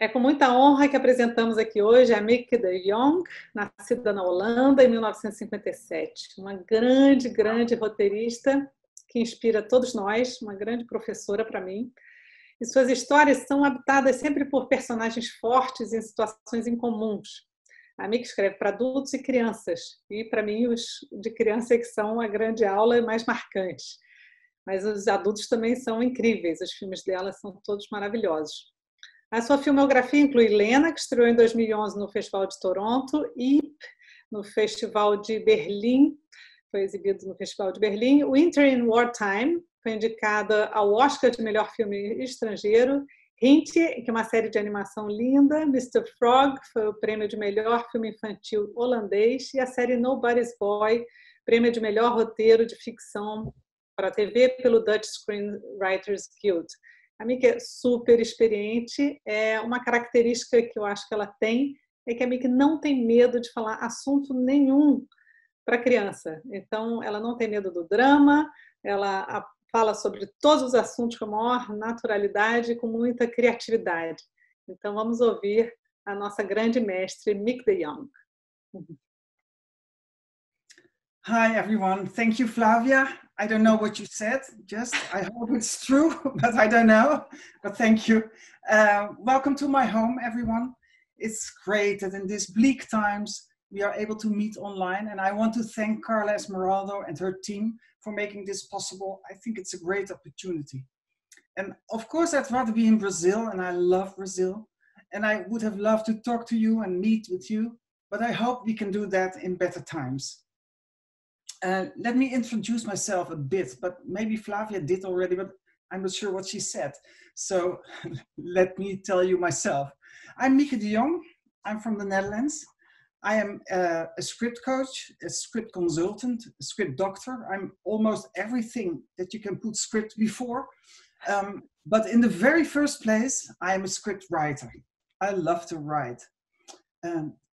É com muita honra que apresentamos aqui hoje a Mieke de Jong, nascida na Holanda em 1957. Uma grande, grande roteirista que inspira todos nós, uma grande professora para mim. E suas histórias são habitadas sempre por personagens fortes em situações incomuns. A Mieke escreve para adultos e crianças, e para mim os de criança é que são a grande aula e mais marcantes. Mas os adultos também são incríveis, os filmes dela são todos maravilhosos. A sua filmografia inclui Lena, que estreou em 2011 no Festival de Toronto, e no Festival de Berlim, foi exibido no Festival de Berlim. Winter in Wartime foi indicada ao Oscar de melhor filme estrangeiro. Hint, que é uma série de animação linda. Mr. Frog foi o prêmio de melhor filme infantil holandês. E a série Nobody's Boy, prêmio de melhor roteiro de ficção para a TV pelo Dutch Screenwriters Guild. A Mieke é super experiente, é uma característica que eu acho que ela tem, é que a Mieke não tem medo de falar assunto nenhum para criança. Então, ela não tem medo do drama, ela fala sobre todos os assuntos com a maior naturalidade e com muita criatividade. Então, vamos ouvir a nossa grande mestre, Mieke de Jong. Hi, everyone. Thank you, Flavia. I don't know what you said, just I hope it's true, but I don't know. But thank you. Welcome to my home, everyone. It's great that in these bleak times, we are able to meet online. And I want to thank Carla Esmeralda and her team for making this possible. I think it's a great opportunity. And of course, I'd rather be in Brazil, and I love Brazil. And I would have loved to talk to you and meet with you, but I hope we can do that in better times. Let me introduce myself a bit, but maybe Flavia did already, but I'm not sure what she said. So let me tell you myself. I'm Mieke de Jong. I'm from the Netherlands. I am a script coach, a script consultant, a script doctor. I'm almost everything that you can put script before. But in the very first place, I am a script writer. I love to write.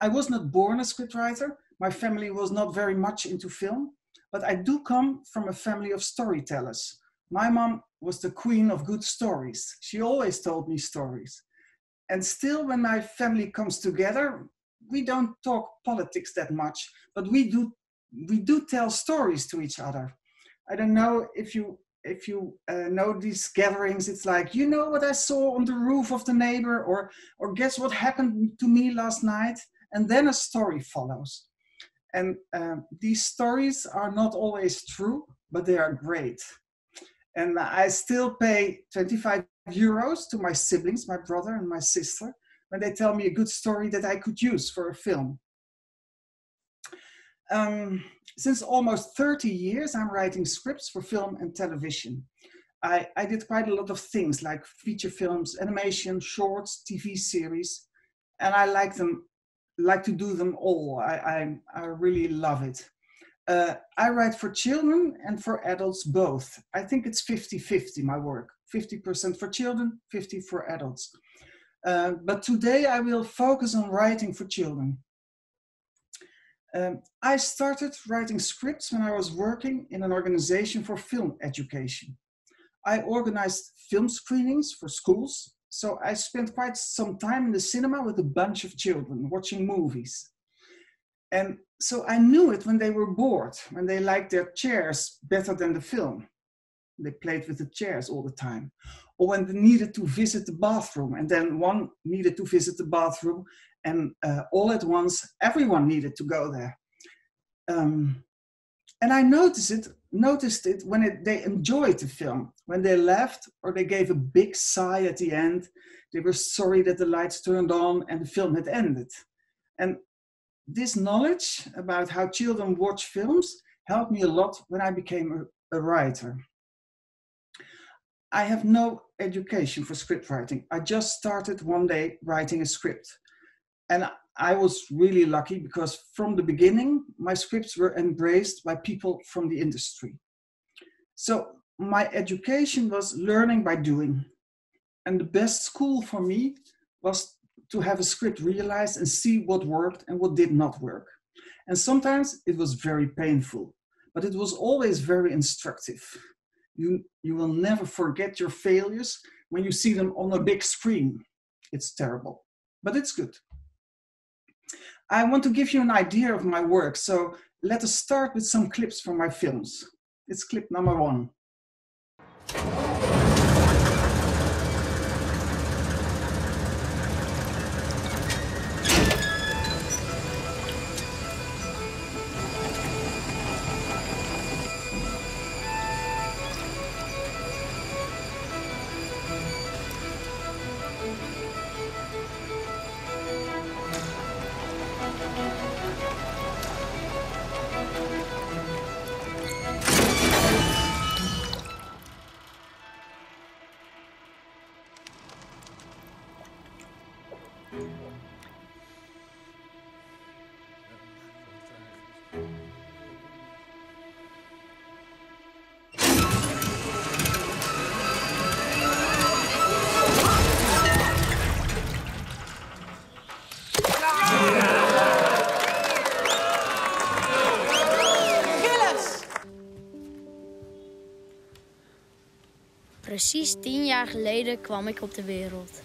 I was not born a script writer. My family was not very much into film. But I do come from a family of storytellers. My mom was the queen of good stories. She always told me stories. And still, when my family comes together, we don't talk politics that much, but we do tell stories to each other. I don't know if you know these gatherings. It's like, you know what I saw on the roof of the neighbor, or guess what happened to me last night? And then a story follows. And these stories are not always true, but they are great. And I still pay 25 euros to my siblings, my brother and my sister, when they tell me a good story that I could use for a film. Since almost 30 years, I'm writing scripts for film and television. I did quite a lot of things like feature films, animation, shorts, TV series, and I like to do them all. I really love it. I write for children and for adults both. I think it's 50-50 my work. 50% for children, 50% for adults. But today I will focus on writing for children. I started writing scripts when I was working in an organization for film education. I organized film screenings for schools. So I spent quite some time in the cinema with a bunch of children watching movies. And so I knew it when they were bored, when they liked their chairs better than the film. They played with the chairs all the time. Or when they needed to visit the bathroom, and then one needed to visit the bathroom, and all at once, everyone needed to go there. And I noticed it when they enjoyed the film, when they laughed or they gave a big sigh at the end. They were sorry that the lights turned on and the film had ended. And this knowledge about how children watch films helped me a lot when I became a writer. I have no education for script writing. I just started one day writing a script. And I was really lucky because from the beginning, my scripts were embraced by people from the industry. So my education was learning by doing. And the best school for me was to have a script realized and see what worked and what did not work. And sometimes it was very painful, but it was always very instructive. You will never forget your failures when you see them on a big screen. It's terrible, but it's good. I want to give you an idea of my work, so let us start with some clips from my films. It's clip number 1. Precies 10 jaar geleden kwam ik op de wereld.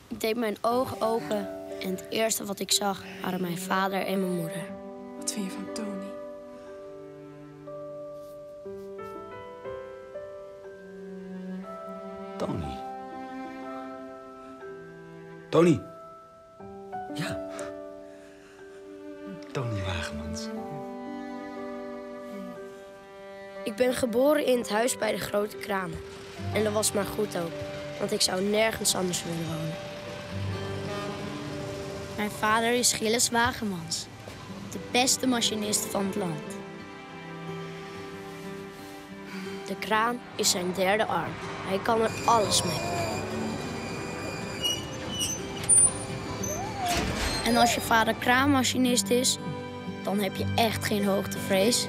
Ik deed mijn ogen open en het eerste wat ik zag waren mijn vader en mijn moeder. Wat vind je van Tony? Tony. Tony. Ja. Tony Wagemans. Ik ben geboren in het huis bij de grote kramen. En dat was maar goed ook, want ik zou nergens anders willen wonen. Mijn vader is Gilles Wagemans, de beste machinist van het land. De kraan is zijn derde arm. Hij kan er alles mee. En als je vader kraanmachinist is, dan heb je echt geen hoogtevrees.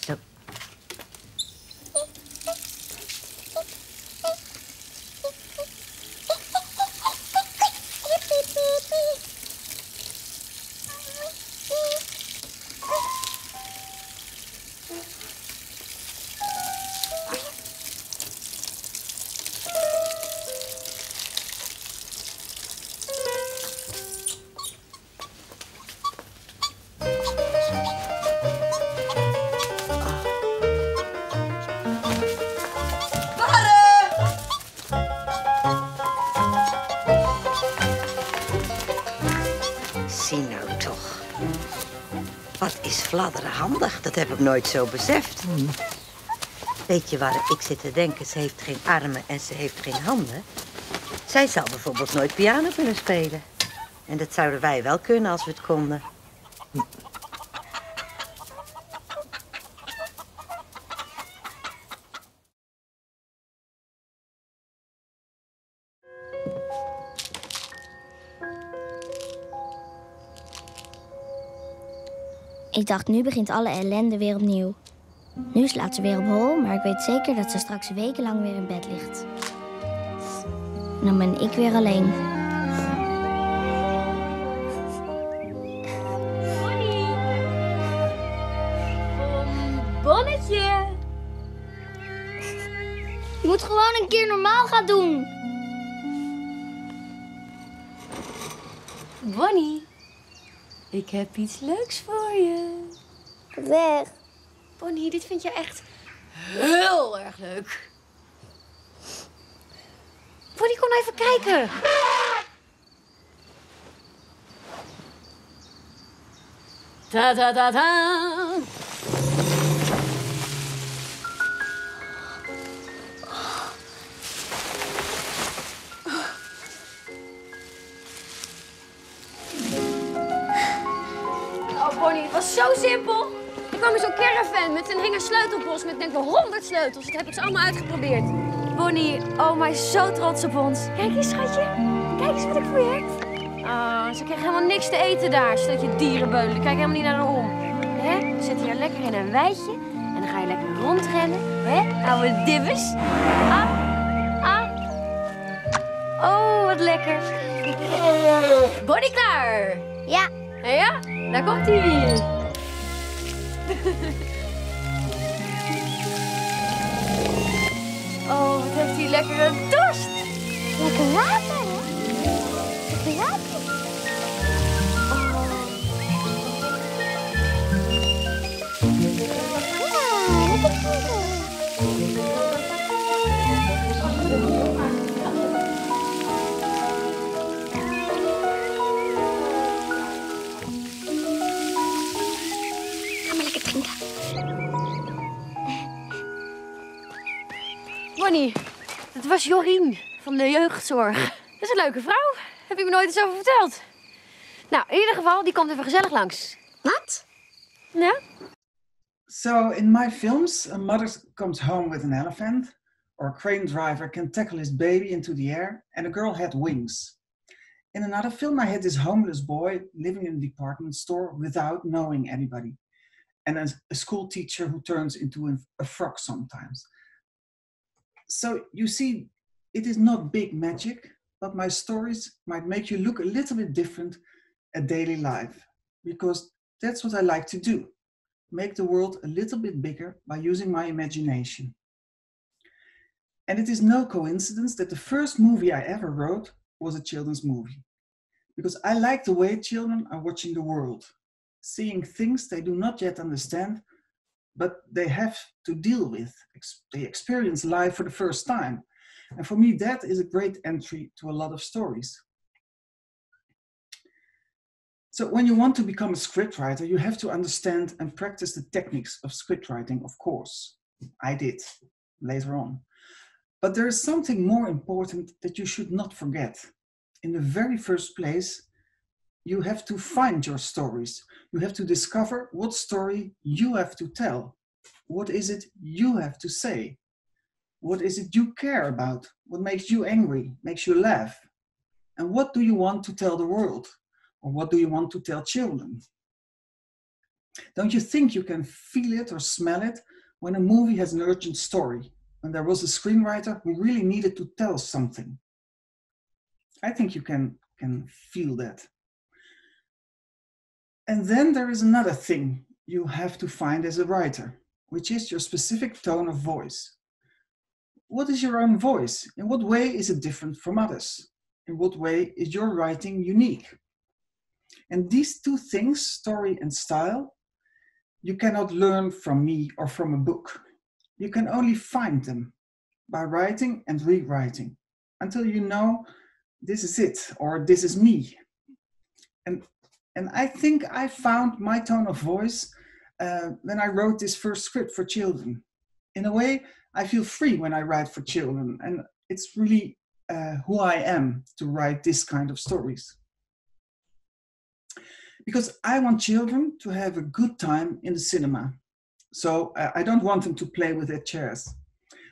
Zo. Zie nou toch. Wat is fladderen handig, dat heb ik nooit zo beseft. Weet je waar ik zit te denken? Ze heeft geen armen en ze heeft geen handen. Zij zou bijvoorbeeld nooit piano kunnen spelen. En dat zouden wij wel kunnen als we het konden. Ik dacht, nu begint alle ellende weer opnieuw. Nu slaat ze weer op hol, maar ik weet zeker dat ze straks wekenlang weer in bed ligt. En dan ben ik weer alleen. Bonnie! Bonnetje! Je moet gewoon een keer normaal gaan doen. Bonnie, ik heb iets leuks voor je. Weg. Bonnie, dit vind je echt heel erg leuk. Bonnie, kom even kijken. Ta-ta-ta-ta. Oh, Bonnie, het was zo simpel. Er kwam zo'n caravan met een hing een sleutelbos met denk ik wel 100 sleutels. Dat heb ik ze allemaal uitgeprobeerd. Bonnie, oma is zo trots op ons. Kijk eens, schatje. Kijk eens wat ik voor je heb. Oh, ze kregen helemaal niks te eten daar, zodat je dierenbeullen. Kijk helemaal niet naar haar om. Hè? We zitten hier lekker in een weidje en dan ga je lekker rondrennen. Hè? Oude dibbes. Ah, ah. wat lekker. Bonnie klaar? Ja. Ja, daar komt hij. Oh, wat heeft hij lekkere dorst. Lekker water, hè? Lekker water. Ja, lekker drinken. Ga maar lekker drinken. Bonnie, dat was Jorien van de jeugdzorg. Dat is een leuke vrouw. Heb je me nooit eens over verteld. Nou, in ieder geval, die komt even gezellig langs. Wat? Ja? So in my films, a mother comes home with an elephant, or a crane driver can tackle his baby into the air, and a girl had wings. In another film, I had this homeless boy living in a department store without knowing anybody, and a school teacher who turns into a frog sometimes. So you see, it is not big magic, but my stories might make you look a little bit different at daily life, because that's what I like to do. Make the world a little bit bigger by using my imagination. And it is no coincidence that the first movie I ever wrote was a children's movie. Because I like the way children are watching the world, seeing things they do not yet understand, but they have to deal with. They experience life for the first time. And for me, that is a great entry to a lot of stories. So when you want to become a scriptwriter, you have to understand and practice the techniques of scriptwriting, of course. I did later on. But there is something more important that you should not forget. In the very first place, you have to find your stories. You have to discover what story you have to tell. What is it you have to say? What is it you care about? What makes you angry, makes you laugh? And what do you want to tell the world? Or what do you want to tell children? Don't you think you can feel it or smell it when a movie has an urgent story, when there was a screenwriter who really needed to tell something? I think you can feel that. And then there is another thing you have to find as a writer, which is your specific tone of voice. What is your own voice? In what way is it different from others? In what way is your writing unique? And these two things, story and style, you cannot learn from me or from a book. You can only find them by writing and rewriting until you know this is it or this is me. And I think I found my tone of voice when I wrote this first script for children. In a way, I feel free when I write for children, and it's really who I am to write this kind of stories. Because I want children to have a good time in the cinema. So I don't want them to play with their chairs.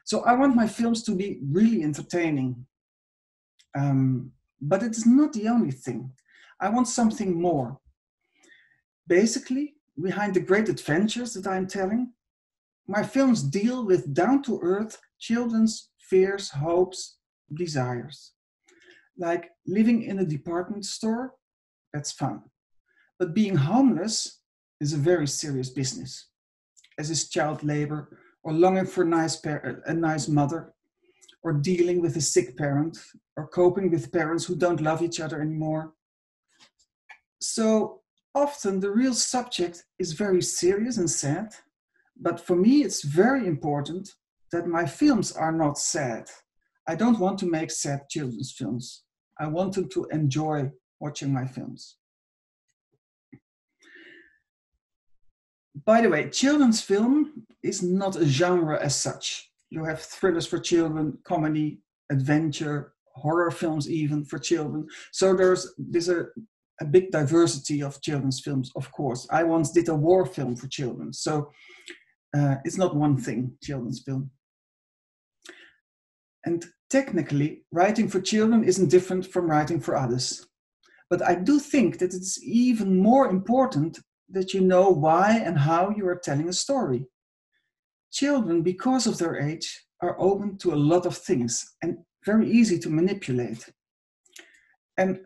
So I want my films to be really entertaining. But it is not the only thing. I want something more. Basically, behind the great adventures that I'm telling, my films deal with down-to-earth children's fears, hopes, desires. Like living in a department store, that's fun. But being homeless is a very serious business, as is child labor, or longing for a nice mother, or dealing with a sick parent, or coping with parents who don't love each other anymore. So often the real subject is very serious and sad, but for me it's very important that my films are not sad. I don't want to make sad children's films. I want them to enjoy watching my films. By the way, children's film is not a genre as such. You have thrillers for children, comedy, adventure, horror films even for children. So there's a big diversity of children's films, of course. I once did a war film for children, so it's not one thing, children's film. And technically, writing for children isn't different from writing for others. But I do think that it's even more important that you know why and how you are telling a story. Children, because of their age, are open to a lot of things and very easy to manipulate. And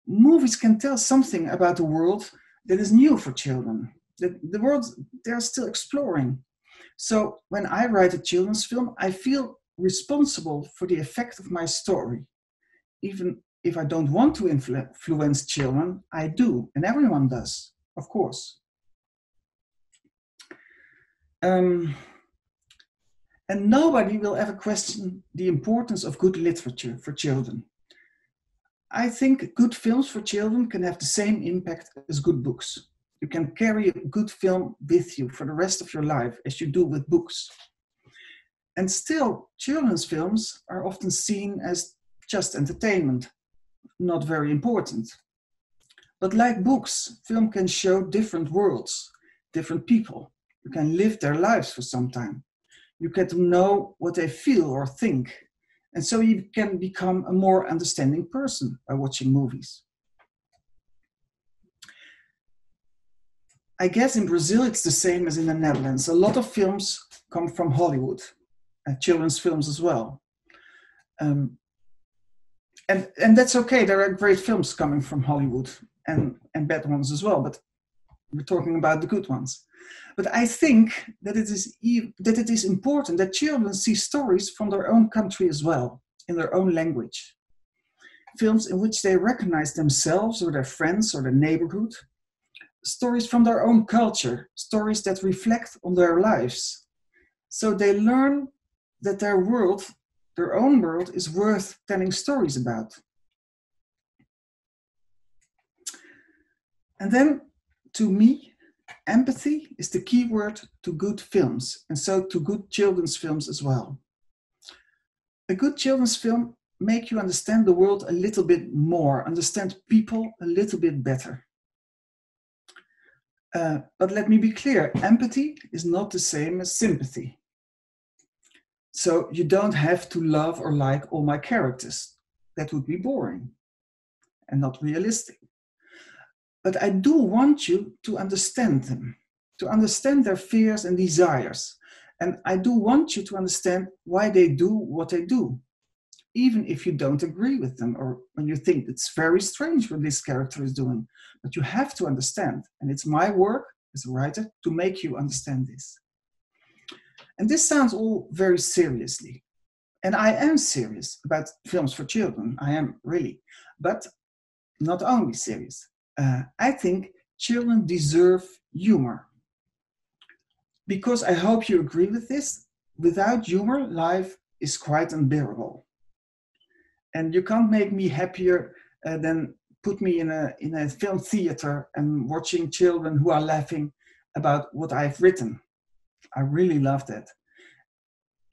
movies can tell something about the world that is new for children. The world they're still exploring. So when I write a children's film, I feel responsible for the effect of my story. Even if I don't want to influence children, I do, and everyone does, of course. And nobody will ever question the importance of good literature for children. I think good films for children can have the same impact as good books. You can carry a good film with you for the rest of your life, as you do with books. And still, children's films are often seen as just entertainment, not very important. But like books, film can show different worlds, different people. You can live their lives for some time. You get to know what they feel or think. And so you can become a more understanding person by watching movies. I guess in Brazil it's the same as in the Netherlands. A lot of films come from Hollywood, children's films as well. And that's okay, there are great films coming from Hollywood and bad ones as well, but we're talking about the good ones. But I think that it is important that children see stories from their own country as well, in their own language. Films in which they recognize themselves or their friends or their neighborhood. Stories from their own culture, stories that reflect on their lives. So they learn that their world, their own world, is worth telling stories about. And then, to me, empathy is the key word to good films, and so to good children's films as well. A good children's film makes you understand the world a little bit more, understand people a little bit better. But let me be clear, empathy is not the same as sympathy. So you don't have to love or like all my characters. That would be boring and not realistic. But I do want you to understand them, to understand their fears and desires. And I do want you to understand why they do what they do, even if you don't agree with them or when you think it's very strange what this character is doing. But you have to understand, and it's my work as a writer to make you understand this. And this sounds all very seriously. And I am serious about films for children, I am really, but not only serious. I think children deserve humor. Because I hope you agree with this, without humor, life is quite unbearable. And you can't make me happier than put me in a film theater and watching children who are laughing about what I've written. I really love that.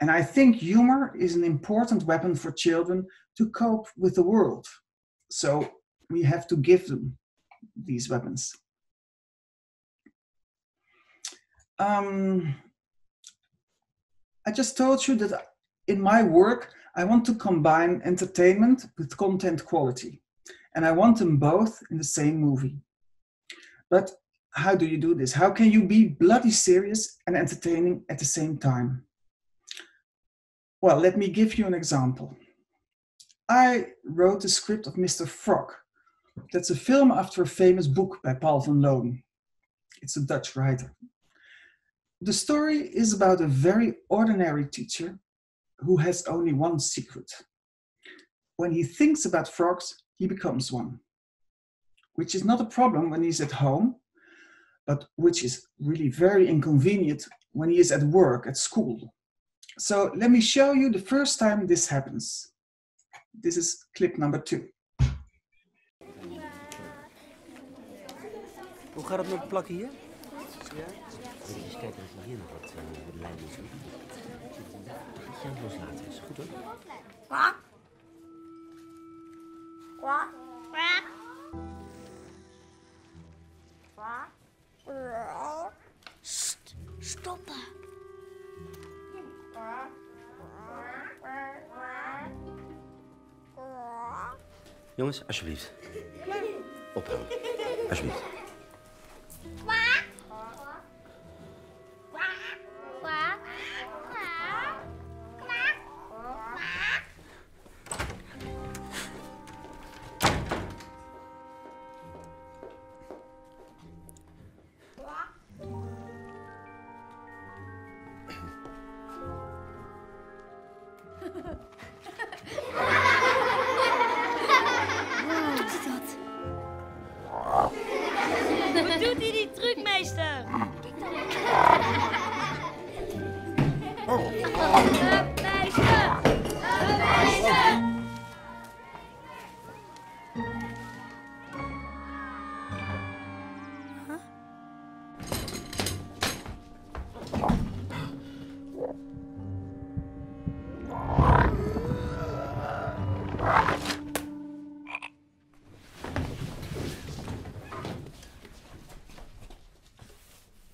And I think humor is an important weapon for children to cope with the world. So we have to give them these weapons. I just told you that in my work, I want to combine entertainment with content quality. And I want them both in the same movie. But how do you do this? How can you be bloody serious and entertaining at the same time? Well, let me give you an example. I wrote the script of Mr. Frog. That's a film after a famous book by Paul van Loon. It's a Dutch writer. The story is about a very ordinary teacher who has only one secret. When he thinks about frogs, he becomes one. Which is not a problem when he's at home, but which is really very inconvenient when he is at work, at school. So let me show you the first time this happens. This is clip number 2. Hoe gaat het met het plakken hier? Ja? Moet je eens kijken dat je hier nog wat lijnen zoekt. Je hem loslaten is goed hoor. Kwak. Kwak. Kwak. Kwak. Stoppen. Jongens, alsjeblieft. Ophouden. Alsjeblieft. Doet hij dat? Wat doet hij, die trucmeester?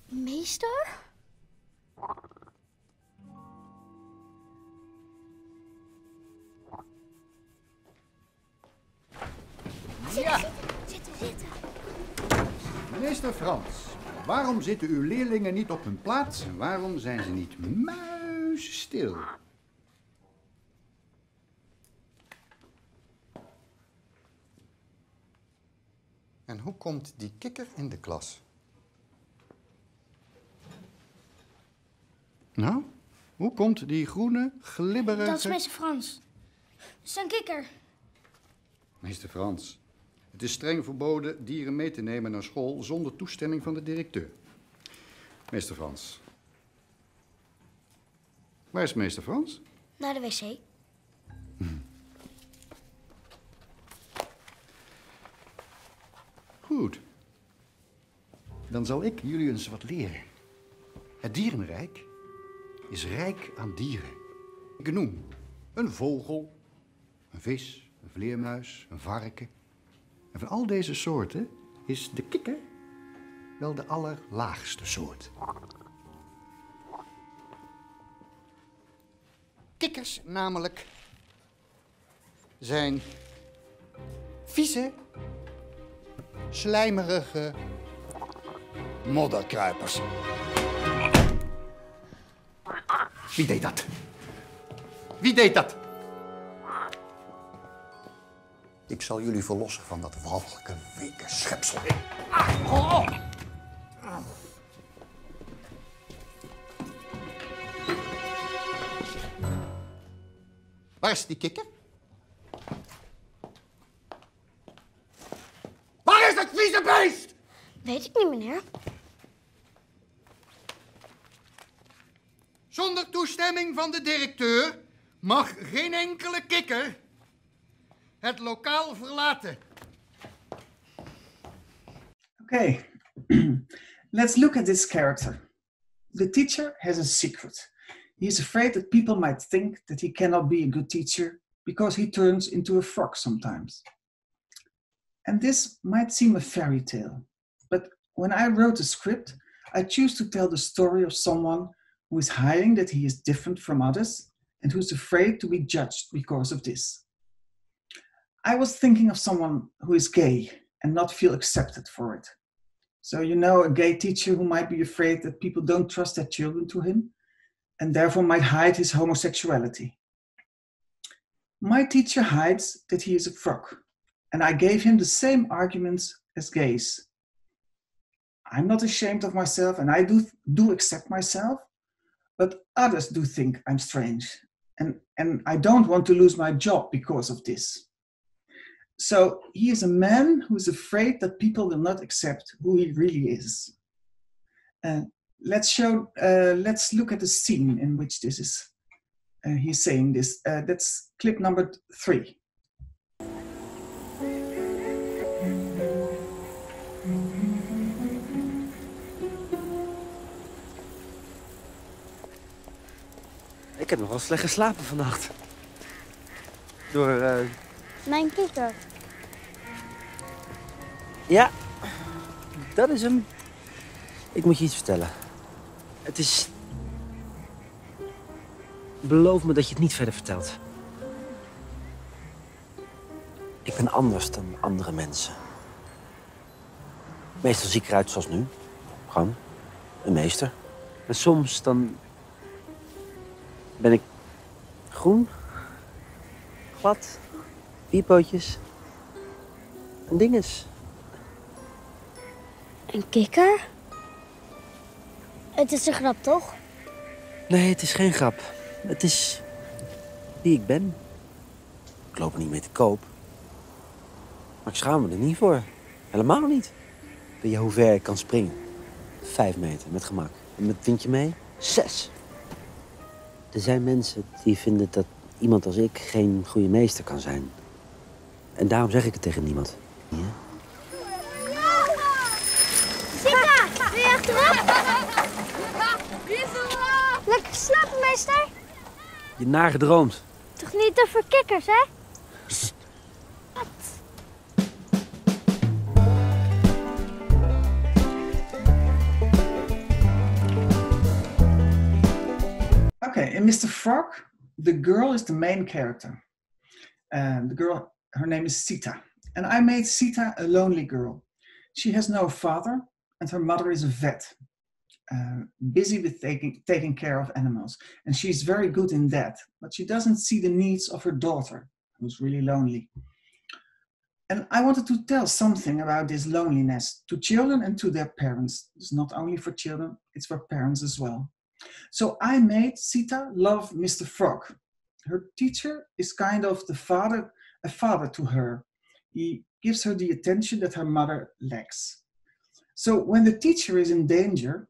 Meester? Ja, Zitten. meester Frans. Waarom zitten uw leerlingen niet op hun plaats en waarom zijn ze niet muisstil? En hoe komt die kikker in de klas? Nou, hoe komt die groene, glibberige... Dat is meester Frans. Dat is een kikker. Meester Frans, het is streng verboden dieren mee te nemen naar school zonder toestemming van de directeur. Meester Frans. Waar is meester Frans? Naar de wc. Goed. Dan zal ik jullie eens wat leren. Het dierenrijk is rijk aan dieren. Ik noem een vogel, een vis, een vleermuis, een varken. En van al deze soorten is de kikker wel de allerlaagste soort. Kikkers namelijk zijn vieze, slijmerige modderkruipers. Wie deed dat? Wie deed dat? Ik zal jullie verlossen van dat walgelijke, weeke schepsel. Waar is die kikker? Waar is dat vieze beest? Weet ik niet, meneer. Zonder toestemming van de directeur mag geen enkele kikker het lokaal verlaten. Okay, let's look at this character. The teacher has a secret. He is afraid that people might think that he cannot be a good teacher because he turns into a frog sometimes. And this might seem a fairy tale, but when I wrote the script, I choose to tell the story of someone who is hiding that he is different from others and who's afraid to be judged because of this. I was thinking of someone who is gay and not feel accepted for it. So, you know, a gay teacher who might be afraid that people don't trust their children to him and therefore might hide his homosexuality. My teacher hides that he is a frog, and I gave him the same arguments as gays. I'm not ashamed of myself, and I do accept myself, but others do think I'm strange, and I don't want to lose my job because of this. So he is a man who is afraid that people will not accept who he really is. Let's look at the scene in which this is. He's saying this. That's clip number 3. Ik heb nog wel slecht geslapen vannacht. Door, Mijn kikker. Ja, dat is hem. Ik moet je iets vertellen. Het is... Beloof me dat je het niet verder vertelt. Ik ben anders dan andere mensen. Meestal zie ik eruit zoals nu. Gewoon een meester. En soms dan... ben ik groen, glad, 4 pootjes en dinges. Een kikker? Het is een grap, toch? Nee, het is geen grap. Het is wie ik ben. Ik loop er niet mee te koop. Maar ik schaam me er niet voor. Helemaal niet. Weet je hoe ver ik kan springen? 5 meter, met gemak. En met windje mee? 6. Er zijn mensen die vinden dat iemand als ik geen goede meester kan zijn. En daarom zeg ik het tegen niemand. Ja? Sita, ben je achterop? Lekker slapen, meester. Je nagedroomd. Toch niet over kikkers, hè? Wat? Okay, in Mr. Frog, the girl is the main character. The girl, her name is Sita. And I made Sita a lonely girl. She has no father, and her mother is a vet, busy with taking care of animals. And she's very good in that, but she doesn't see the needs of her daughter, who's really lonely. And I wanted to tell something about this loneliness to children and to their parents. It's not only for children, it's for parents as well. So I made Sita love Mr. Frog. Her teacher is kind of a father to her. He gives her the attention that her mother lacks. So when the teacher is in danger,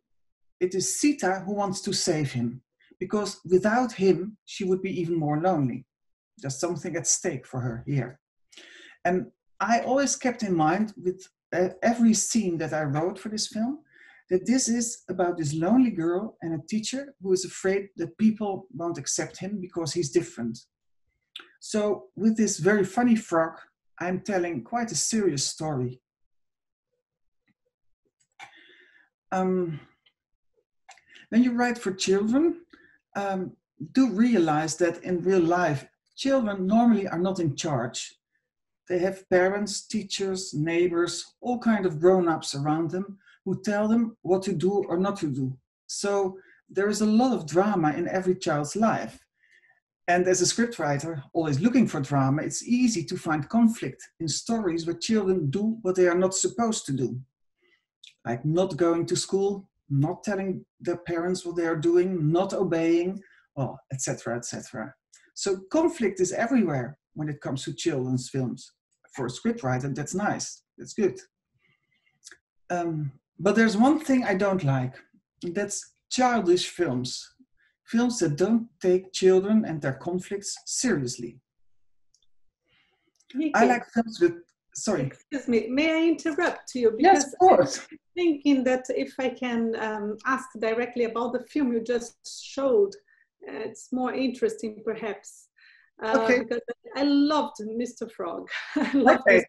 it is Sita who wants to save him, because without him, she would be even more lonely. There's something at stake for her here. And I always kept in mind with every scene that I wrote for this film, that this is about this lonely girl and a teacher who is afraid that people won't accept him because he's different. So with this very funny frog, I'm telling quite a serious story. When you write for children, do realize that in real life, children normally are not in charge. They have parents, teachers, neighbors, all kinds of grown-ups around them who tell them what to do or not to do. So there is a lot of drama in every child's life. And as a scriptwriter, always looking for drama, it's easy to find conflict in stories where children do what they are not supposed to do. Like not going to school, not telling their parents what they are doing, not obeying, well, etc., etc. So conflict is everywhere when it comes to children's films. For a scriptwriter, that's nice, that's good. But there's one thing I don't like, that's childish films. Films that don't take children and their conflicts seriously. I like films with, sorry. Excuse me, may I interrupt you? Because yes, of course. I'm thinking that if I can ask directly about the film you just showed, it's more interesting perhaps. Okay. Because I loved Mr. Frog. Okay,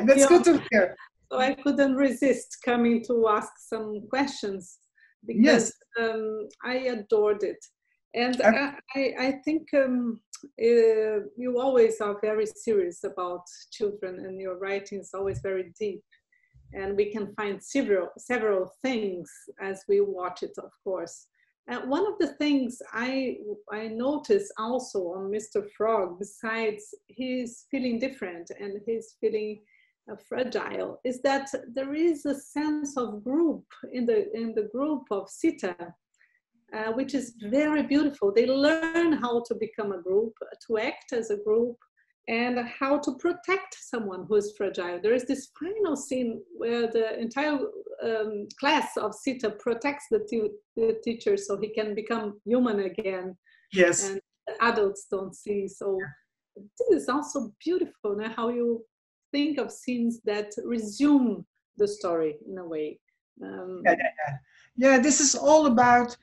that's good to hear. So I couldn't resist coming to ask some questions because I adored it. And I think you always are very serious about children, and your writing is always very deep. And we can find several things as we watch it, of course. And one of the things I noticed also on Mr. Frog, besides he's feeling different and he's feeling fragile, is that there is a sense of group in the group of Sita, which is very beautiful. They learn how to become a group, to act as a group, and how to protect someone who is fragile. There is this final scene where the entire class of Sita protects the teacher so he can become human again. Yes. And the adults don't see. So this is also beautiful, now, how you think of scenes that resume the story in a way. Yeah, this is all about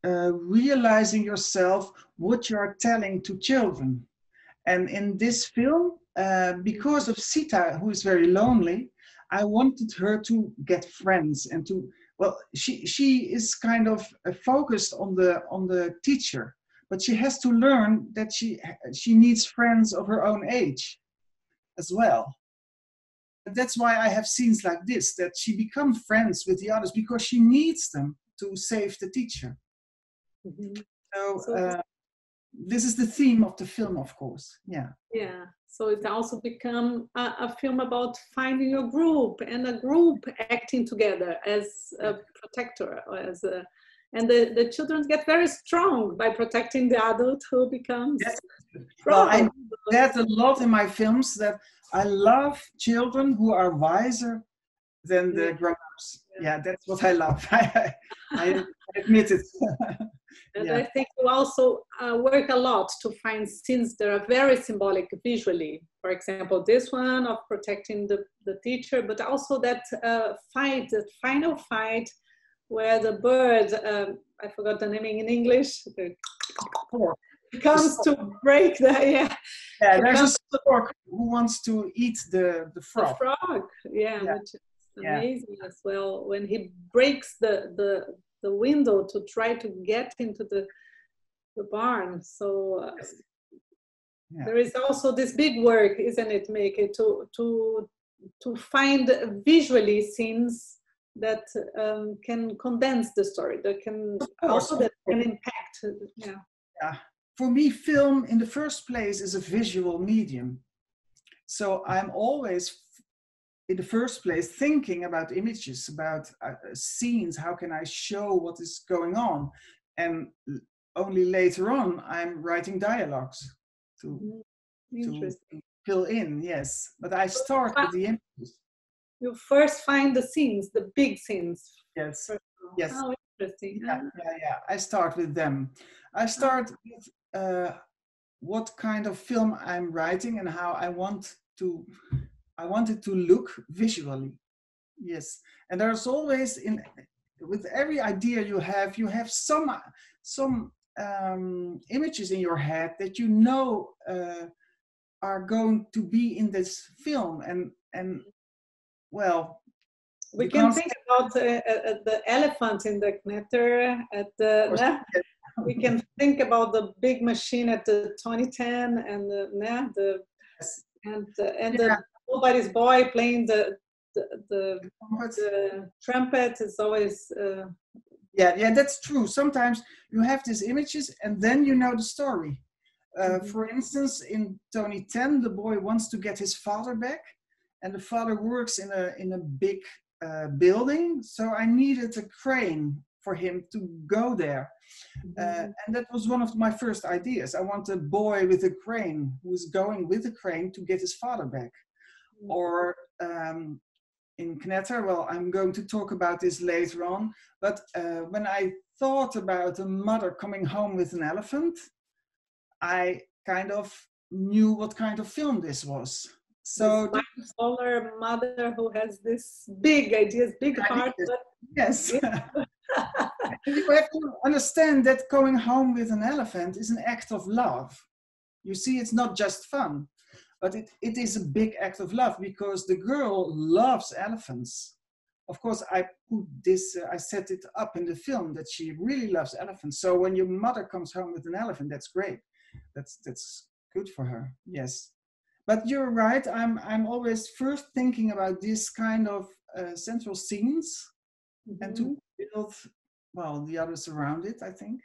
realizing yourself what you are telling to children. And in this film, because of Sita, who is very lonely, I wanted her to get friends and to, well, she is kind of focused on the teacher, but she has to learn that she needs friends of her own age as well. That's why I have scenes like this, that she becomes friends with the others because she needs them to save the teacher. Mm-hmm. So this is the theme of the film, of course. Yeah. Yeah. So it also become a film about finding a group and a group acting together as a protector, or And the children get very strong by protecting the adult who becomes Well, strong. I do that a lot in my films, that I love children who are wiser than the grown-ups. Yeah, that's what I love. I admit it. And I think you also work a lot to find scenes that are very symbolic visually. For example, this one of protecting the teacher, but also that fight, that final fight, where the bird, I forgot the name in English, comes to break the, Yeah, there's a stork who wants to eat the frog. The frog, which is amazing as well. When he breaks the window to try to get into the barn. So there is also this big work, isn't it, Mieke, to find visually scenes that can condense the story, that can also that can impact. For me, film in the first place is a visual medium. So I'm always, in the first place, thinking about images, about scenes. How can I show what is going on? And only later on, I'm writing dialogues to fill in. Yes, but I start with the images. You first find the scenes, the big scenes. Yes. Yes. Oh, interesting. Yeah. I start with them. I start with what kind of film I'm writing and how I want it to look visually. Yes, and there's always with every idea you have some images in your head that you know are going to be in this film, and well, we can think about the elephant in the Knetter at the. We can think about the big machine at the 2010 and the Nobody's Boy playing the trumpet is always. Yeah, that's true. Sometimes you have these images and then you know the story. For instance, in Tony 10, the boy wants to get his father back, and the father works in a big building. So I needed a crane for him to go there. And that was one of my first ideas. I want a boy with a crane who's going with a crane to get his father back. Or in Knetter, well, I'm going to talk about this later on, but when I thought about a mother coming home with an elephant, I kind of knew what kind of film this was. So this smaller mother who has this big ideas, big heart. But yes. You have to understand that going home with an elephant is an act of love. You see, it's not just fun, but it is a big act of love, because the girl loves elephants. Of course, I set it up in the film that she really loves elephants. So when your mother comes home with an elephant, that's great. That's good for her. Yes. But you're right. I'm always first thinking about this kind of central scenes, and to build, well, the others around it, I think.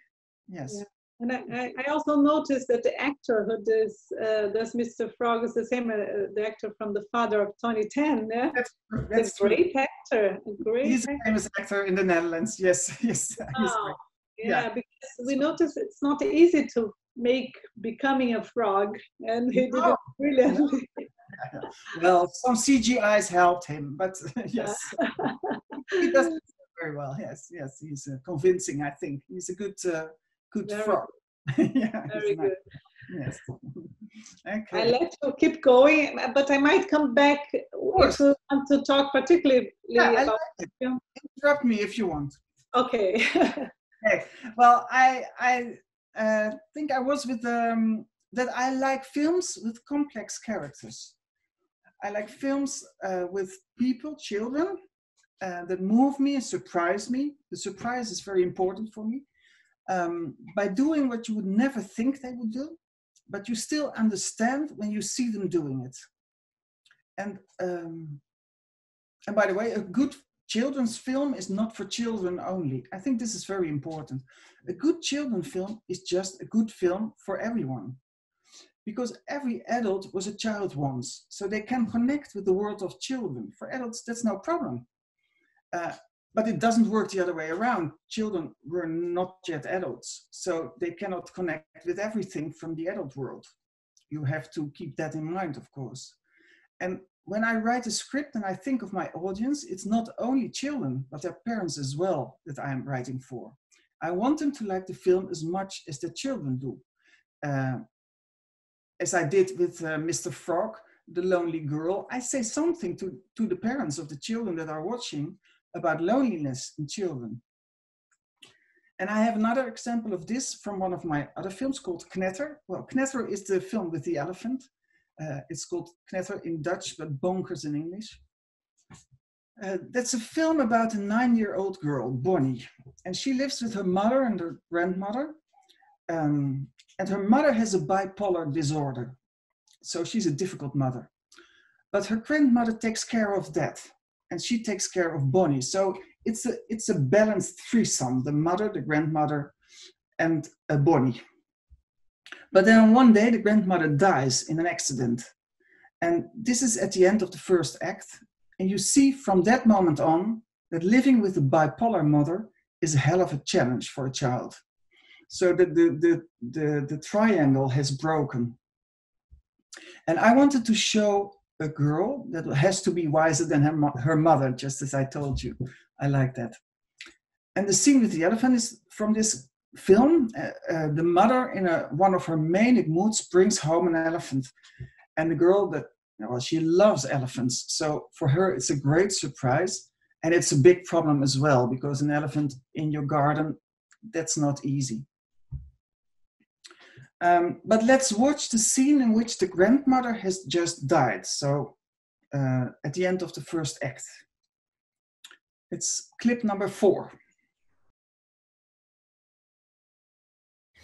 Yes. Yeah. And I also noticed that the actor who does Mr. Frog is the same, the actor from The Father of Tony 10. Yeah? That's a great actor. He's a famous actor in the Netherlands. Yes, yes. Oh, yeah, because we noticed it's not easy to make Becoming a Frog, and he did it brilliantly. Well, some CGIs helped him, but yes, he does it very well. Yes, he's convincing. I think he's a good frog. Yeah, very good. Yes. Okay. I let you keep going, but I might come back if you want to talk particularly about the film. Interrupt me if you want. Okay. Okay. Well, I think I was with that I like films with complex characters. I like films with people, children, that move me and surprise me. The surprise is very important for me. By doing what you would never think they would do, but you still understand when you see them doing it. And by the way, a good children's film is not for children only. I think this is very important. A good children's film is just a good film for everyone, because every adult was a child once, so they can connect with the world of children. For adults, that's no problem. But it doesn't work the other way around. Children were not yet adults, so they cannot connect with everything from the adult world. You have to keep that in mind, of course. And when I write a script and I think of my audience, it's not only children, but their parents as well that I am writing for. I want them to like the film as much as the children do. As I did with Mr. Frog, The Lonely Girl, I say something to the parents of the children that are watching about loneliness in children. And I have another example of this from one of my other films called Knetter. Well, Knetter is the film with the elephant. It's called Knetter in Dutch, but Bonkers in English. That's a film about a 9-year-old girl, Bonnie. And she lives with her mother and her grandmother. And her mother has a bipolar disorder. So she's a difficult mother. But her grandmother takes care of that. And she takes care of Bonnie. So it's a balanced threesome, the mother, the grandmother, and Bonnie. But then one day the grandmother dies in an accident. And this is at the end of the first act. And you see from that moment on that living with a bipolar mother is a hell of a challenge for a child. So the triangle has broken. And I wanted to show a girl that has to be wiser than her mother, just as I told you. I like that. And the scene with the elephant is from this film. The mother, in one of her manic moods, brings home an elephant. And the girl, she loves elephants. So for her, it's a great surprise. And it's a big problem as well, because an elephant in your garden, that's not easy. But let's watch the scene in which the grandmother has just died. So at the end of the first act. It's clip number 4.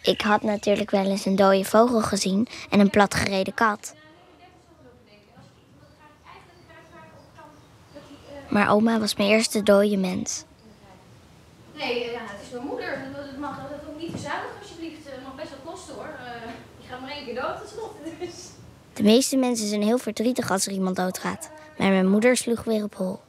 Ik had natuurlijk wel eens een dode vogel gezien en een platgereden kat. Maar oma was mijn eerste dode mens. Nee, ja, het is mijn moeder. Dat mag ook niet verzuinigen alsjeblieft. Het mag best wel kosten hoor. Je gaat maar 1 keer dood tenslotte dus. De meeste mensen zijn heel verdrietig als er iemand doodgaat. Maar mijn moeder sloeg weer op hol.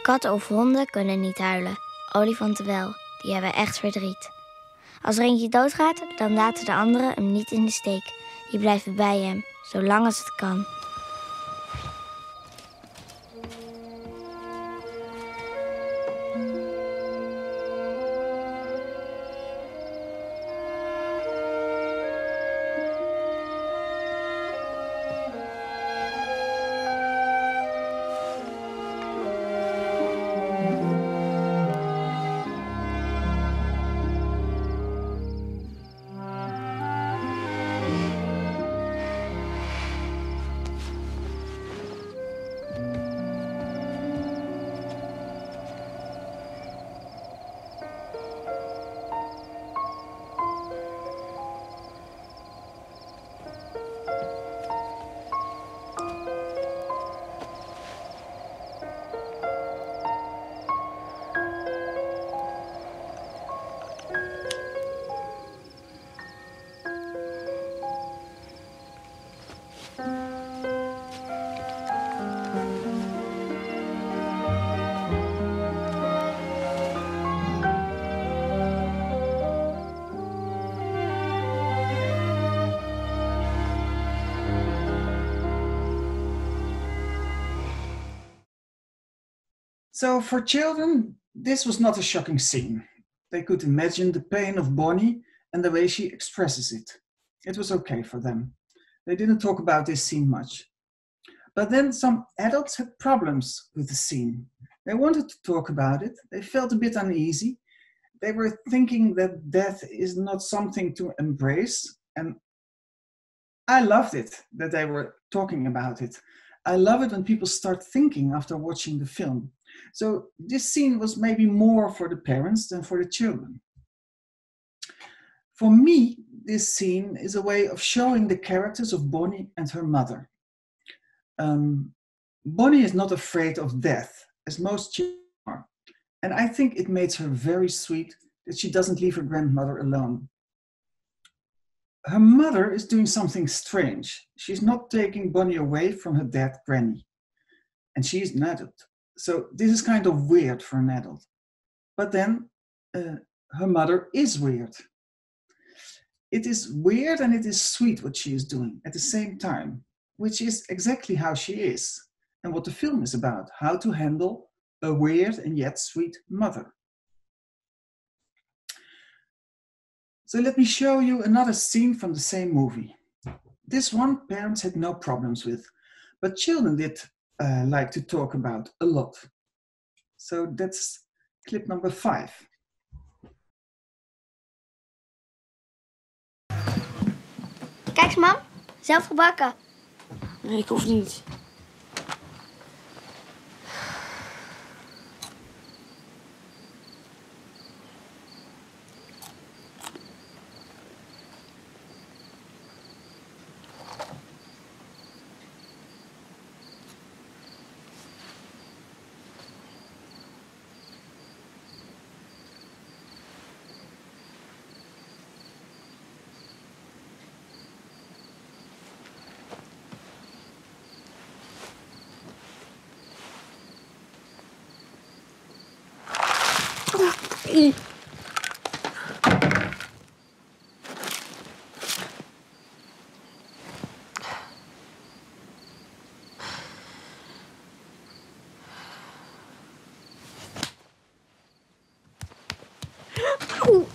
Katten of honden kunnen niet huilen. Olifanten wel, die hebben echt verdriet. Als er eentje doodgaat, dan laten de anderen hem niet in de steek. Die blijven bij hem, zolang als het kan. So for children, this was not a shocking scene. They could imagine the pain of Bonnie and the way she expresses it. It was okay for them. They didn't talk about this scene much. But then some adults had problems with the scene. They wanted to talk about it. They felt a bit uneasy. They were thinking that death is not something to embrace. And I loved it that they were talking about it. I love it when people start thinking after watching the film. So this scene was maybe more for the parents than for the children. For me, this scene is a way of showing the characters of Bonnie and her mother. Bonnie is not afraid of death, as most children are. And I think it makes her very sweet that she doesn't leave her grandmother alone. Her mother is doing something strange. She's not taking Bonnie away from her dead granny. And she's an adult. So this is kind of weird for an adult. But then her mother is weird. It is weird and it is sweet what she is doing at the same time, which is exactly how she is and what the film is about, how to handle a weird and yet sweet mother. So let me show you another scene from the same movie. This one parents had no problems with, but children did like to talk about a lot. So that's clip number 5. Kijk eens, mam. Zelf gebakken. Nee, ik hoef niet. Auw!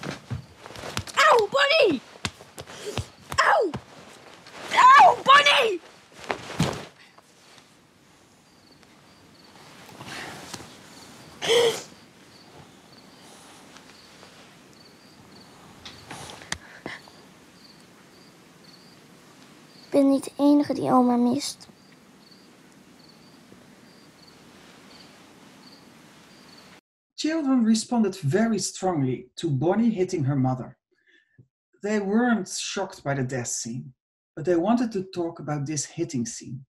Auw, Bonnie! Auw! Auw, Bonnie! Ik ben niet de enige die oma mist. Children responded very strongly to Bonnie hitting her mother. They weren't shocked by the death scene, but they wanted to talk about this hitting scene.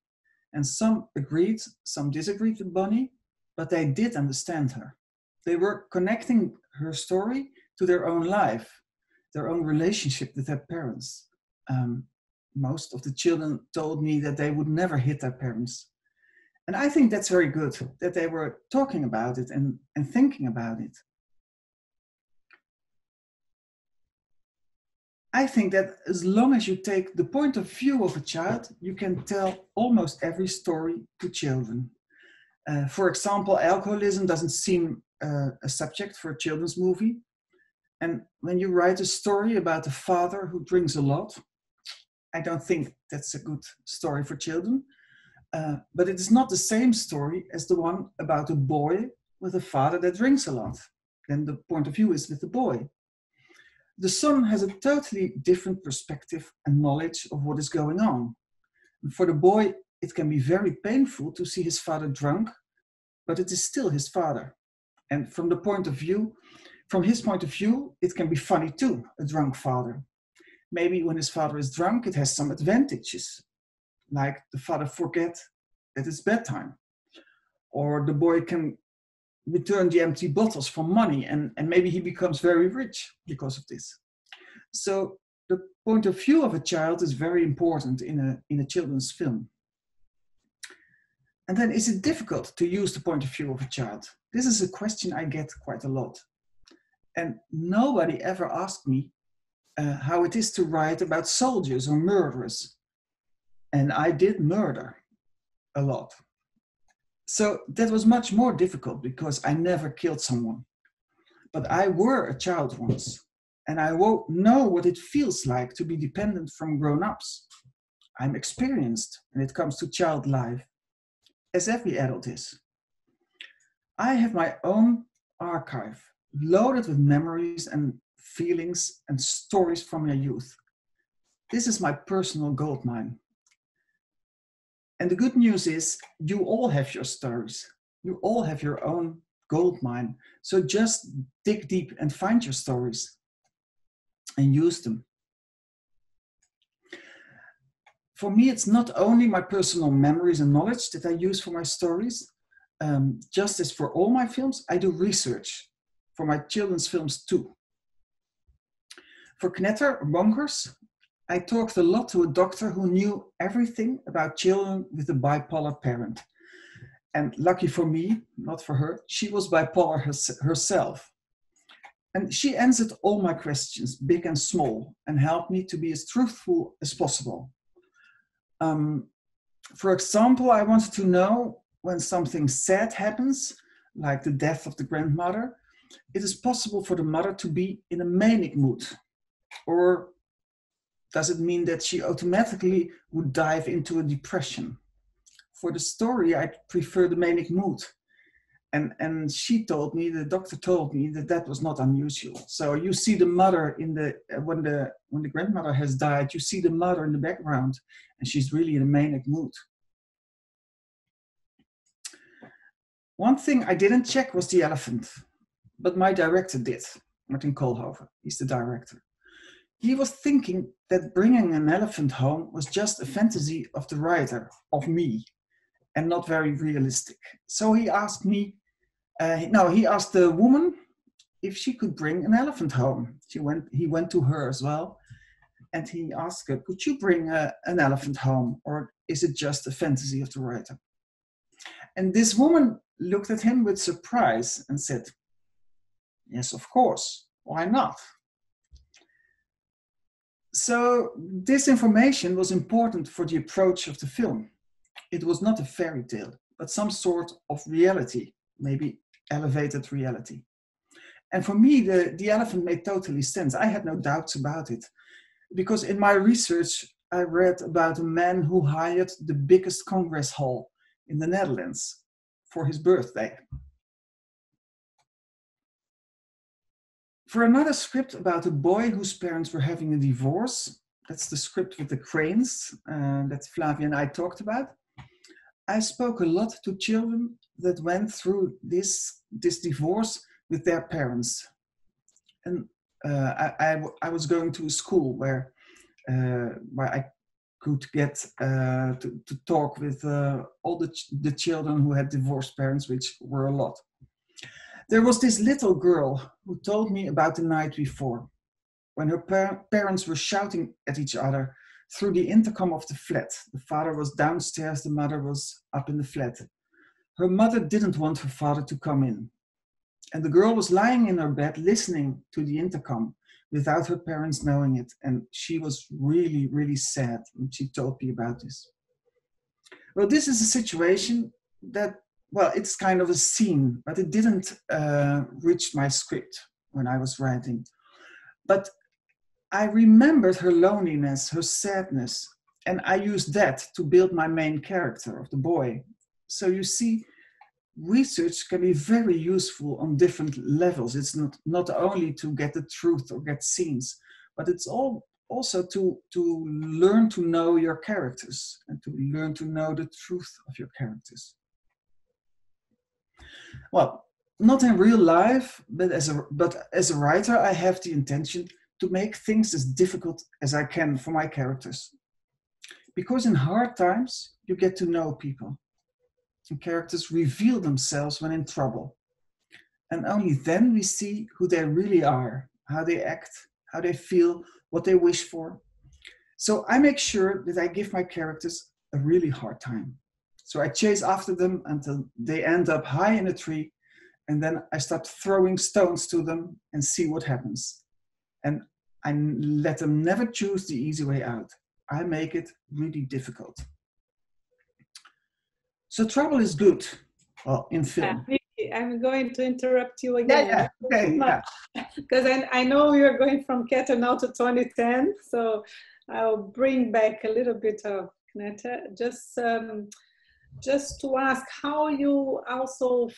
And some agreed, some disagreed with Bonnie, but they did understand her. They were connecting her story to their own life, their own relationship with their parents. Most of the children told me that they would never hit their parents. And I think that's very good, that they were talking about it and thinking about it. I think that as long as you take the point of view of a child, you can tell almost every story to children. For example, alcoholism doesn't seem a subject for a children's movie. And when you write a story about a father who drinks a lot, I don't think that's a good story for children. But it is not the same story as the one about a boy with a father that drinks a lot. Then the point of view is with the boy. The son has a totally different perspective and knowledge of what is going on. And for the boy, it can be very painful to see his father drunk, but it is still his father. And from his point of view, it can be funny too, a drunk father. Maybe when his father is drunk, it has some advantages, like the father forgets that it's bedtime, or the boy can return the empty bottles for money, and maybe he becomes very rich because of this. So the point of view of a child is very important in a children's film. And then, is it difficult to use the point of view of a child? This is a question I get quite a lot. And nobody ever asked me how it is to write about soldiers or murderers. And I did murder a lot. So that was much more difficult because I never killed someone. But I were a child once, and I won't know what it feels like to be dependent from grown-ups. I'm experienced when it comes to child life, as every adult is. I have my own archive, loaded with memories and feelings and stories from my youth. This is my personal goldmine. And the good news is you all have your stories. You all have your own gold mine. So just dig deep and find your stories and use them. For me, it's not only my personal memories and knowledge that I use for my stories. Just as for all my films, I do research for my children's films too. For Knetter Bonkers, I talked a lot to a doctor who knew everything about children with a bipolar parent. And lucky for me, not for her, she was bipolar herself. And she answered all my questions, big and small, and helped me to be as truthful as possible. For example, I wanted to know when something sad happens, like the death of the grandmother, it is possible for the mother to be in a manic mood. Or does it mean that she automatically would dive into a depression? For the story, I prefer the manic mood. And she told me, the doctor told me that that was not unusual. So you see the mother in when the grandmother has died, you see the mother in the background, and she's really in a manic mood. One thing I didn't check was the elephant, but my director did, Martin Koolhoven, he's the director. He was thinking that bringing an elephant home was just a fantasy of the writer, of me, and not very realistic. So he asked me, he asked the woman if she could bring an elephant home. He went to her as well, and he asked her, could you bring an elephant home, or is it just a fantasy of the writer? And this woman looked at him with surprise and said, yes, of course, why not? So this information was important for the approach of the film. It was not a fairy tale, but some sort of reality, maybe elevated reality. And for me, the elephant made totally sense. I had no doubts about it, because in my research, I read about a man who hired the biggest Congress hall in the Netherlands for his birthday. For another script about a boy whose parents were having a divorce, that's the script with the cranes that Flavia and I talked about, I spoke a lot to children that went through this divorce with their parents. And I was going to a school where I could get to talk with all the children who had divorced parents, which were a lot. There was this little girl who told me about the night before, when her parents were shouting at each other through the intercom of the flat. The father was downstairs, the mother was up in the flat. Her mother didn't want her father to come in. And the girl was lying in her bed listening to the intercom without her parents knowing it. And she was really, really sad. And she told me about this. Well, this is a situation that, well, it's kind of a scene, but it didn't reach my script when I was writing. But I remembered her loneliness, her sadness, and I used that to build my main character of the boy. So you see, research can be very useful on different levels. It's not only to get the truth or get scenes, but it's also to learn to know your characters and to learn to know the truth of your characters. Well, not in real life, but as a writer, I have the intention to make things as difficult as I can for my characters. Because in hard times, you get to know people. And characters reveal themselves when in trouble. And only then we see who they really are, how they act, how they feel, what they wish for. So I make sure that I give my characters a really hard time. So I chase after them until they end up high in a tree, and then I start throwing stones to them and see what happens. And I let them never choose the easy way out. I make it really difficult. So trouble is good, well, in film. Yeah, I'm going to interrupt you again. Yeah. Okay, yeah. Because I know you're going from Knetter now to 2010, so I'll bring back a little bit of Knetter. Just to ask how you also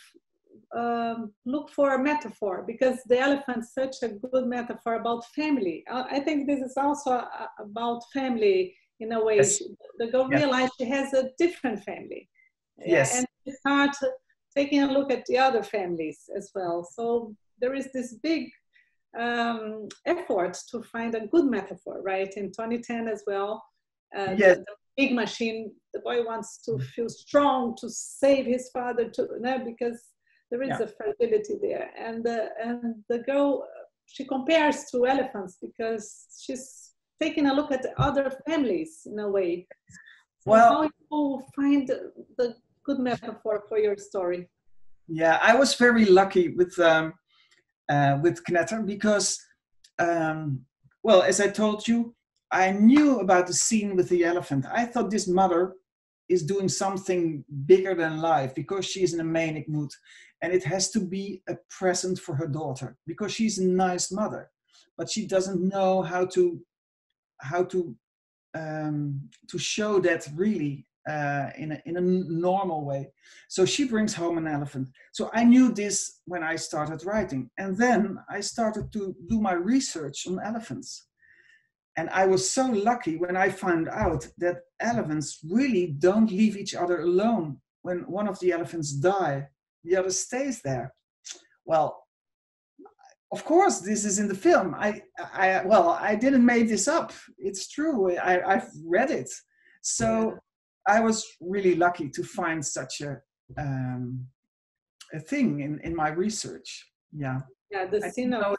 look for a metaphor, because the elephant's such a good metaphor about family. I think this is also about family in a way. Yes. The girl Yeah. realizes she has a different family. Yes. And she starts taking a look at the other families as well. So there is this big effort to find a good metaphor, right? In 2010 as well. Yes. The big machine, the boy wants to feel strong, to save his father, because there is a fragility there. And the girl, she compares to elephants because she's taking a look at the other families in a way. So Well, how you find the good metaphor for your story? Yeah, I was very lucky with Knetter because, well, as I told you, I knew about the scene with the elephant. I thought this mother is doing something bigger than life because she's in a manic mood, and it has to be a present for her daughter because she's a nice mother, but she doesn't know how to show that really in a normal way. So she brings home an elephant. So I knew this when I started writing, and then I started to do my research on elephants. And I was so lucky when I found out that elephants really don't leave each other alone. When one of the elephants die, the other stays there. Well, of course, this is in the film. I didn't make this up. It's true. I've read it. So I was really lucky to find such a thing in my research. Yeah. Yeah, the scene of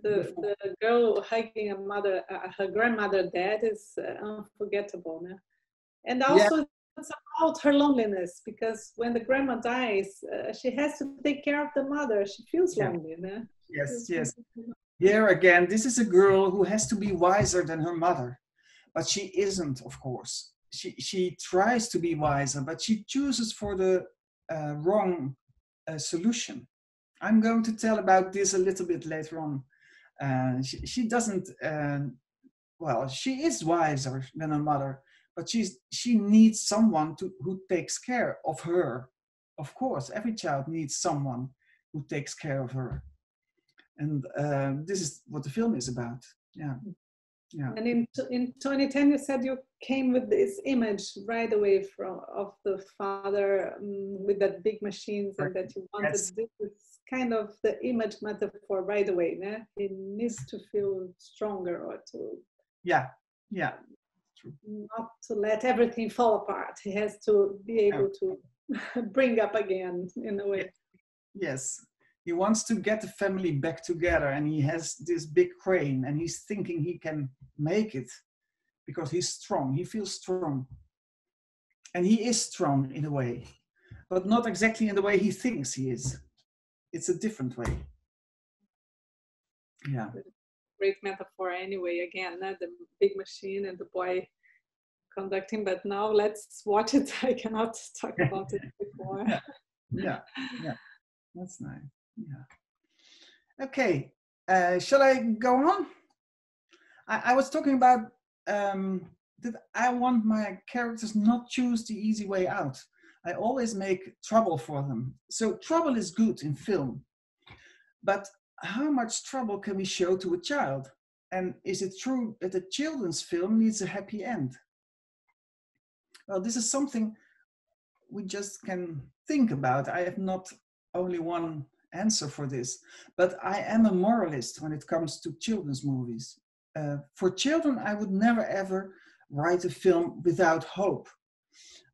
the girl hugging her grandmother dead is unforgettable. No? And also it's about her loneliness, because when the grandma dies, she has to take care of the mother. She feels lonely. No? Yes. Here again, this is a girl who has to be wiser than her mother, but she isn't, of course. She tries to be wiser, but she chooses for the wrong solution. I'm going to tell about this a little bit later on. She doesn't, well, she is wiser than her mother, but she needs someone who takes care of her. Of course, every child needs someone who takes care of her. And this is what the film is about. Yeah. And in 2010, you said you came with this image right away of the father with that big machines, and that you wanted this is kind of the image metaphor right away. No? He needs to feel stronger, or to not to let everything fall apart. He has to be able to bring up again in a way. Yes. He wants to get the family back together, and he has this big crane, and he's thinking he can make it because he's strong. He feels strong. And he is strong in a way, but not exactly in the way he thinks he is. It's a different way. Yeah. Great metaphor anyway, again, the big machine and the boy conducting, but now let's watch it. I cannot talk about it before. Yeah. That's nice. Yeah. Okay. Shall I go on? I was talking about that I want my characters not choose the easy way out. I always make trouble for them. So trouble is good in film. But how much trouble can we show to a child? And is it true that a children's film needs a happy end? Well, this is something we just can think about. I have not only one answer for this, but I am a moralist when it comes to children's movies. For children, I would never ever write a film without hope.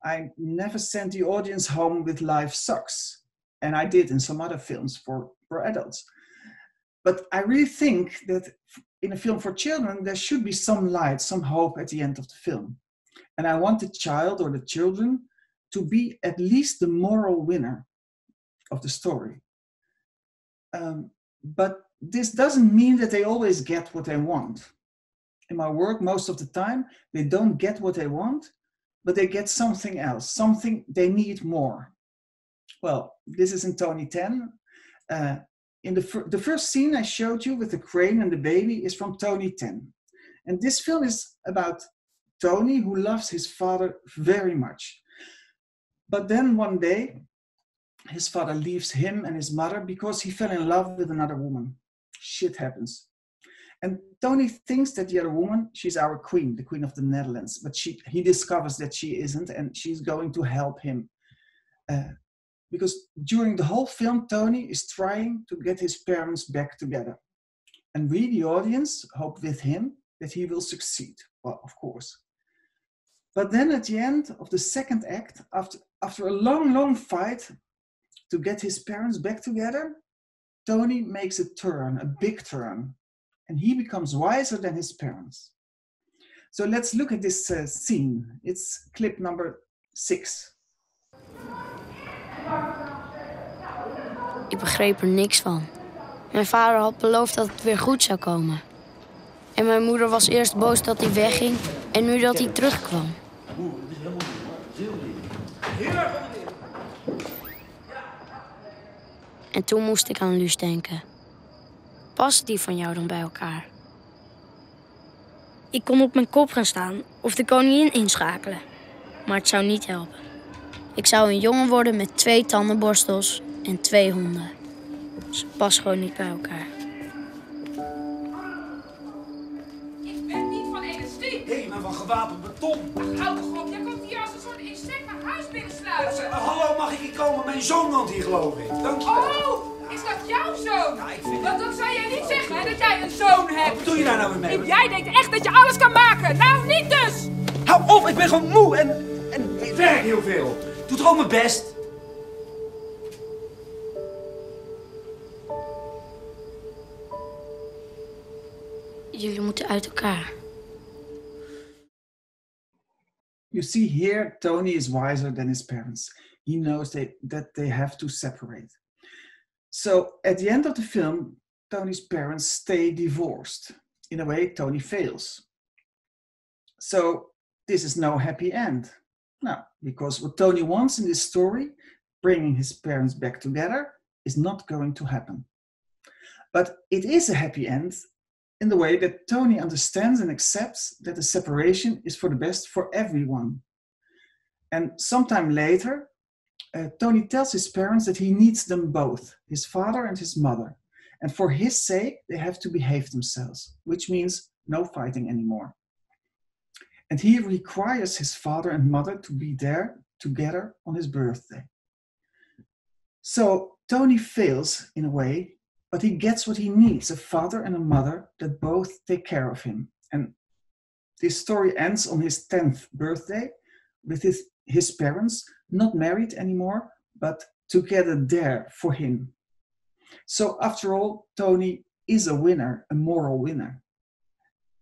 I never sent the audience home with life sucks, and I did in some other films for adults. But I really think that in a film for children, there should be some light, some hope at the end of the film. And I want the child or the children to be at least the moral winner of the story. But this doesn't mean that they always get what they want. In my work, most of the time, they don't get what they want, but they get something else, something they need more. Well, this is in Tony 10. In the first scene I showed you with the crane and the baby is from Tony 10. And this film is about Tony, who loves his father very much. But then one day, his father leaves him and his mother because he fell in love with another woman. Shit happens. And Tony thinks that the other woman, she's our queen, the queen of the Netherlands, but he discovers that she isn't, and she's going to help him. Because during the whole film, Tony is trying to get his parents back together. And we, the audience, hope with him that he will succeed. Well, of course. But then at the end of the second act, after a long, long fight to get his parents back together, Tony makes a turn, a big turn, and he becomes wiser than his parents. So let's look at this scene. It's clip number 6. Ik begreep er niks van. Mijn vader had beloofd dat het weer goed zou komen. En mijn moeder was eerst boos dat hij wegging en nu dat hij terugkwam. En toen moest ik aan Luus denken. Passen die van jou dan bij elkaar? Ik kon op mijn kop gaan staan of de koningin inschakelen. Maar het zou niet helpen. Ik zou een jongen worden met 2 tandenborstels en 2 honden. Ze passen gewoon niet bij elkaar. Ik ben niet van elastiek. Nee, maar van gewapend beton. Ach, hou toch op. Jij komt hier als een soort insect mijn huis binnensluipen. Hallo, mag ik hier komen? Mijn zoon woont hier, geloof ik. Dankjewel. Oh, is dat jouw zoon? Ja, ik vind Dat zou jij niet zeggen, hè, dat jij een zoon hebt. Wat doe je daar nou weer mee? Jij denkt echt dat je alles kan maken. Nou, niet dus. Hou op, ik ben gewoon moe en ik werk heel veel. Doe toch ook mijn best. Jullie moeten uit elkaar. You see here, Tony is wiser than his parents. He knows that they have to separate. So at the end of the film, Tony's parents stay divorced. In a way, Tony fails. So this is no happy end. No, because what Tony wants in this story, bringing his parents back together, is not going to happen. But it is a happy end in the way that Tony understands and accepts that the separation is for the best for everyone. And sometime later, Tony tells his parents that he needs them both, his father and his mother. And for his sake, they have to behave themselves, which means no fighting anymore. And he requires his father and mother to be there together on his birthday. So Tony fails in a way, but he gets what he needs, a father and a mother that both take care of him. And this story ends on his 10th birthday with his parents, not married anymore, but together there for him. So after all, Tony is a winner, a moral winner.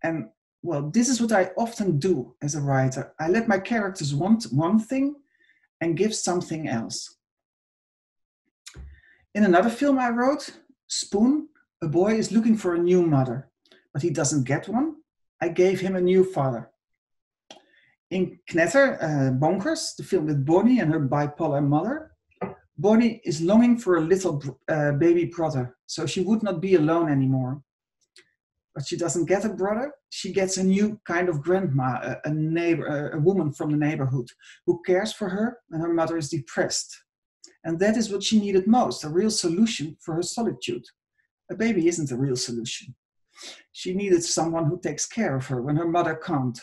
And well, this is what I often do as a writer. I let my characters want one thing and give something else. In another film I wrote, Spoon, a boy is looking for a new mother, but he doesn't get one. I gave him a new father. In Knetter, Bonkers, the film with Bonnie and her bipolar mother, Bonnie is longing for a little baby brother, so she would not be alone anymore. But she doesn't get a brother. She gets a new kind of grandma, a neighbor, a woman from the neighborhood who cares for her when her mother is depressed. And that is what she needed most, a real solution for her solitude. A baby isn't a real solution. She needed someone who takes care of her when her mother can't.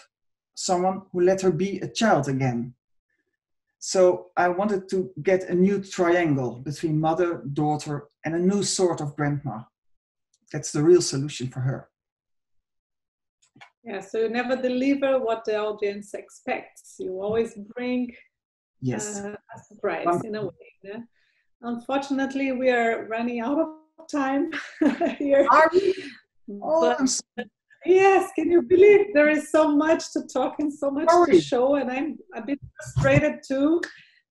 Someone who let her be a child again. So I wanted to get a new triangle between mother, daughter, and a new sort of grandma. That's the real solution for her. Yeah, so you never deliver what the audience expects. You always bring a surprise in a way. Yeah? Unfortunately, we are running out of time here. Are we? Oh, but, yes, can you believe there is so much to talk and so much to show, and I'm a bit frustrated too,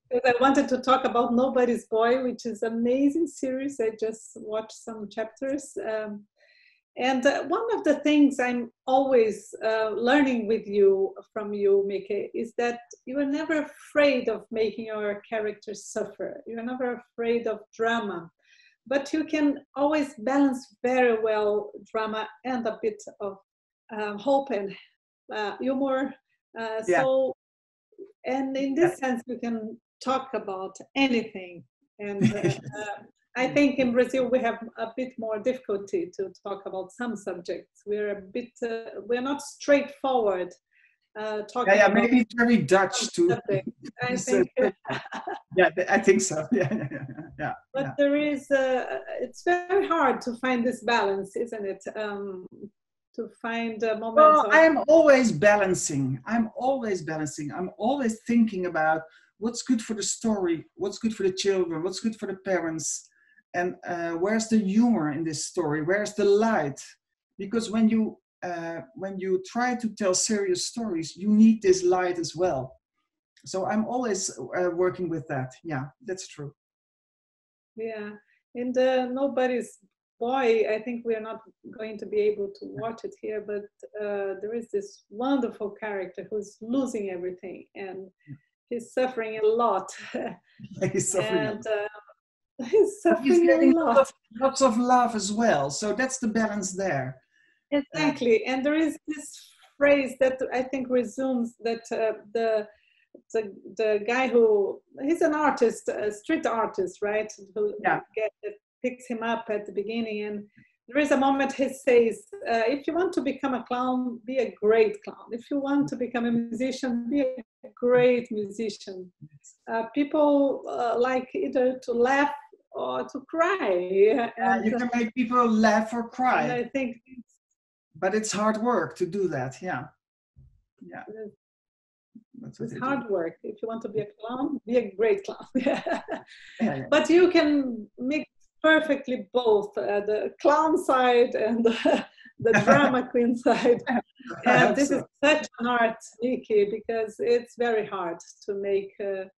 because I wanted to talk about Nobody's Boy, which is an amazing series. I just watched some chapters. And one of the things I'm always learning from you, Mieke, is that you are never afraid of making your characters suffer. You're never afraid of drama. But you can always balance very well drama and a bit of hope and humor. So, and in this sense, you can talk about anything. And I think in Brazil we have a bit more difficulty to talk about some subjects. We're a bit, we're not straightforward. Talking yeah, about maybe it's very Dutch too. I think. Yeah, I think so. Yeah. But there is, it's very hard to find this balance, isn't it? To find a moment. Well, I'm always balancing. I'm always thinking about what's good for the story, what's good for the children, what's good for the parents, and where's the humor in this story? Where's the light? Because when you try to tell serious stories, you need this light as well. So I'm always working with that. Yeah, that's true. Yeah, and Nobody's Boy, I think we're not going to be able to watch it here, but there is this wonderful character who's losing everything, and he's suffering a lot. He's suffering. And he's suffering getting a lot. Lots of love as well. So that's the balance there. Exactly. And there is this phrase that I think resumes that the guy who, he's an artist, a street artist, right? Who picks him up at the beginning, and there is a moment he says, if you want to become a clown, be a great clown. If you want to become a musician, be a great musician. People like either to laugh or to cry. And, you can make people laugh or cry. And I think, but it's hard work to do that. Yeah. It's hard work. If you want to be a clown, be a great clown. Yeah. But you can mix perfectly both the clown side and the drama queen side. And this is such an art, Miki, because it's very hard to make, to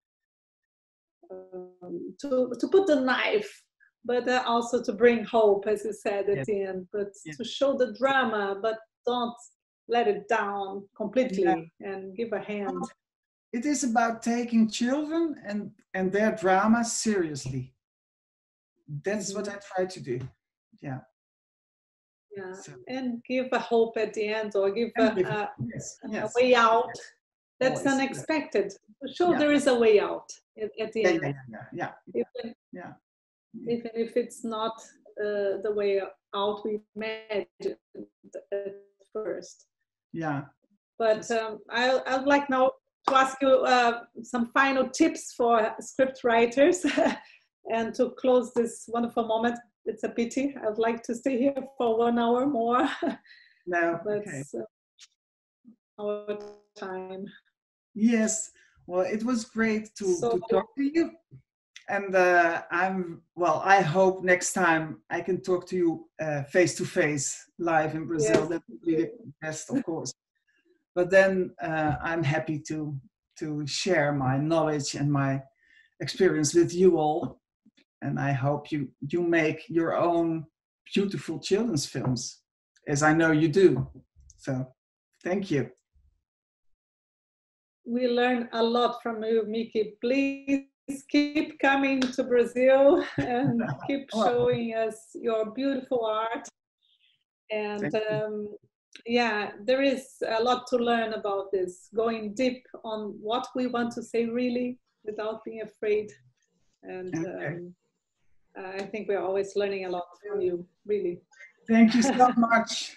put the knife, but also to bring hope, as you said at the end, but to show the drama, but don't let it down completely and give a hand. It is about taking children and their drama seriously. That's what I try to do. Yeah. And give a hope at the end, or give a way out. That's always unexpected. Sure, there is a way out at the end. Even if it's not the way out we imagined at first. Yeah. But I'd like now to ask you some final tips for script writers. And to close this wonderful moment, it's a pity. I'd like to stay here for 1 hour more. No, but okay. Our time. Yes, well, it was great to talk to you. And I hope next time I can talk to you face to face, live in Brazil. Yes. That would be the best, of course. But then I'm happy to share my knowledge and my experience with you all. And I hope you make your own beautiful children's films, as I know you do. So, thank you. We learn a lot from you, Miki. Please keep coming to Brazil and keep showing us your beautiful art. And there is a lot to learn about this, going deep on what we want to say really without being afraid. And I think we're always learning a lot from you, really. Thank you so much.